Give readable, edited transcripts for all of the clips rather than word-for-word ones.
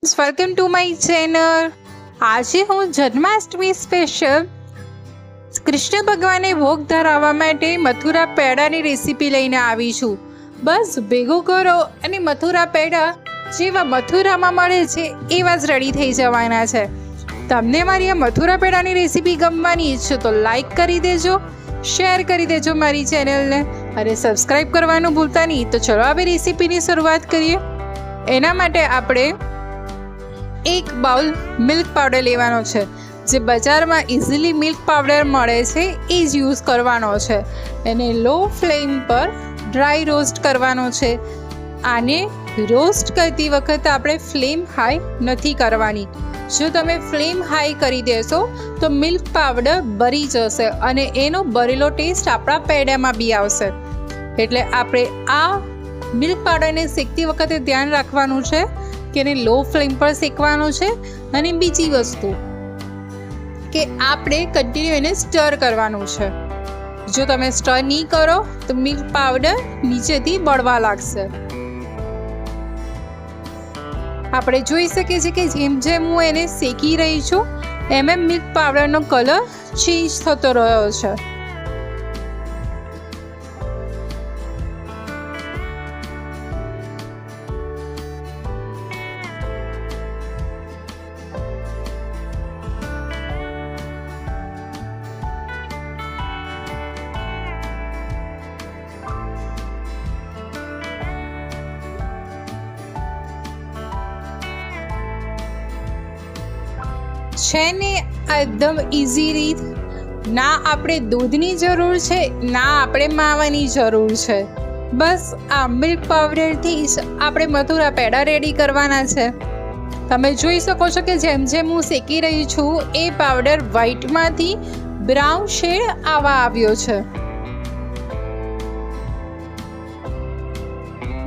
Welcome to my channel. આજે હું Janmashtami special Krishna ભગવાનને ભોગ ધરાવવા માટે મથુરા પેડાની રેસીપી લઈને આવી છું। બસ ભેગું કરો અને મથુરા પેડા જેવા મથુરામાં મળે છે એવા જ રેડી થઈ જવાના છે। તમને મારી આ મથુરા પેડાની રેસીપી ગમવાની ઈચ્છો તો લાઈક કરી દેજો, શેર કરી દેજો મારી ચેનલને અને સબસ્ક્રાઈબ કરવાનું ભૂલતા નહીં। તો ચલો હવે રેસીપીની શરૂઆત કરીએ। એના માટે આપણે એક બાઉલ મિલ્ક પાવડર લેવાનો છે। જે બજારમાં ઇઝીલી મિલ્ક પાવડર મળે છે એ જ યુઝ કરવાનો છે। એને લો ફ્લેમ પર ડ્રાય રોસ્ટ કરવાનો છે। આને રોસ્ટ કરતી વખતે આપણે ફ્લેમ હાઈ નથી કરવાની। જો તમે ફ્લેમ હાઈ કરી દેશો તો મિલ્ક પાવડર બળી જશે અને એનો બળેલો ટેસ્ટ આપણા પેડામાં બી આવશે। એટલે આપણે આ મિલ્ક પાવડરને શેકતી વખતે ધ્યાન રાખવાનું છે કે એને લો ફ્લેમ પર શેકવાનું છે। અને બીજી વસ્તુ કે આપણે કન્ટિન્યુ એને સ્ટર કરવાનું છે। જો તમે સ્ટર નહીં કરો તો મિલ્ક પાવડર નીચેથી બળવા લાગશે। આપણે જોઈ શકીએ છીએ કે જેમ જેમ હું એને શેકી રહી છું એમ એમ મિલ્ક પાવડરનો કલર ચેન્જ થતો રહ્યો છે। છે ને એકદમ ઇઝી રીત। ના આપણે દૂધની જરૂર છે ના આપણે માવાની જરૂર છે। બસ આ મિલ્ક પાવડરથી જ આપણે મથુરા પેડા રેડી કરવાના છે। તમે જોઈ શકો છો કે જેમ જેમ હું શેકી રહી છું એ પાવડર વ્હાઈટમાંથી બ્રાઉન શેડ આવવા આવ્યો છે।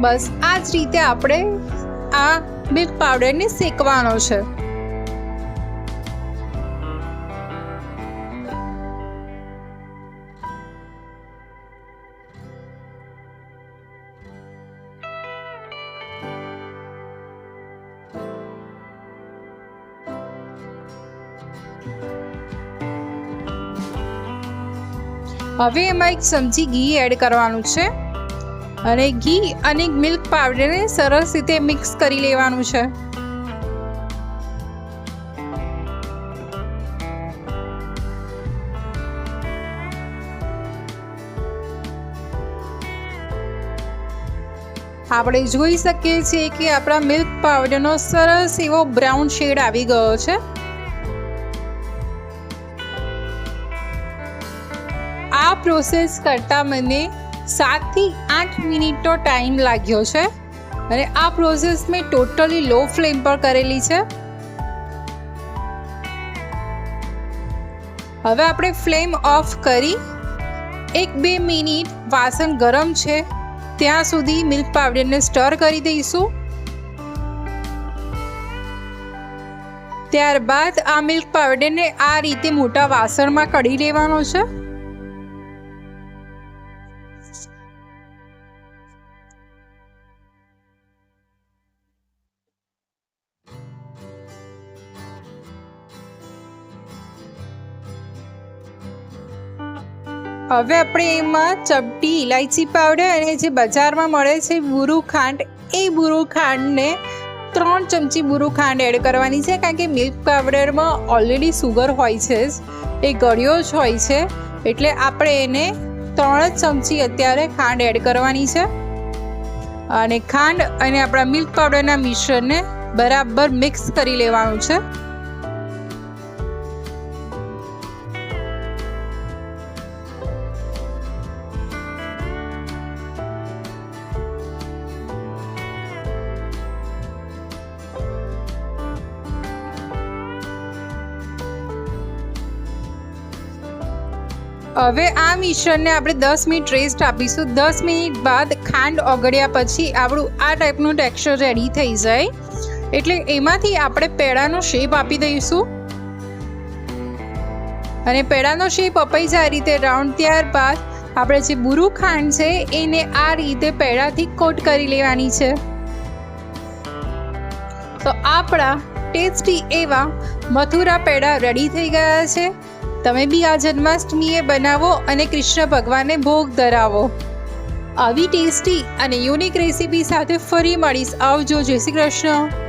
બસ આ જ રીતે આપણે આ મિલ્ક પાવડરને શેકવાનો છે। હવે એમાં એક ચમચી ઘી એડ કરવાનું છે અને ઘી અને મિલ્ક પાવડરને સરસ રીતે મિક્સ કરી લેવાનું છે। આપણે જોઈ શકીએ છીએ કે આપણા મિલ્ક પાવડરનો સરસ એવો બ્રાઉન શેડ આવી ગયો છે। આ પ્રોસેસ કરતાં મને 7 થી 8 મિનિટનો ટાઈમ લાગ્યો છે અને આ પ્રોસેસ મેં ટોટલી લો ફ્લેમ પર કરેલી છે। હવે આપણે ફ્લેમ ઓફ કરી 1-2 મિનિટ વાસણ ગરમ છે ત્યાં સુધી મિલ્ક પાવડરને સ્ટર કરી દઈશું। ત્યારબાદ આ મિલ્ક પાવડરને આ રીતે મોટા વાસણમાં કાઢી લેવાનો છે। હવે આપણે એમાં ચપટી ઇલાયચી પાવડર અને જે બજારમાં મળે છે બુરુ ખાંડ એ બુરુ ખાંડને 3 ચમચી બુરુ ખાંડ એડ કરવાની છે। કારણ કે મિલ્ક પાવડરમાં ઓલરેડી સુગર હોય છે જ, એ ગળ્યો જ હોય છે, એટલે આપણે એને 3 ચમચી અત્યારે ખાંડ એડ કરવાની છે અને ખાંડ અને આપણા મિલ્ક પાવડરના મિશ્રણને બરાબર મિક્સ કરી લેવાનું છે। હવે આ મિશ્રણને આપણે 10 મિનિટ રેસ્ટ આપીશું। 10 મિનિટ બાદ ખાંડ ઓગળ્યા પછી આપણું આ ટાઈપનું ટેક્સચર રેડી થઈ જાય એટલે એમાંથી આપણે પેડાનો શેપ આપી દઈશું અને પેડાનો શેપ અપાઈ જાય આ રીતે રાઉન્ડ। ત્યારબાદ આપણે જે બુરુ ખાંડ છે એને આ રીતે પેડાથી કોટ કરી લેવાની છે। તો આપણા ટેસ્ટી એવા મથુરા પેડા રેડી થઈ ગયા છે. તમે બી આ જન્માષ્ટમીએ બનાવો અને કૃષ્ણ ભગવાનને ભોગ ધરાવો. આવી ટેસ્ટી અને યુનિક રેસીપી સાથે ફરી મળીશ. આવજો. જય શ્રી કૃષ્ણ.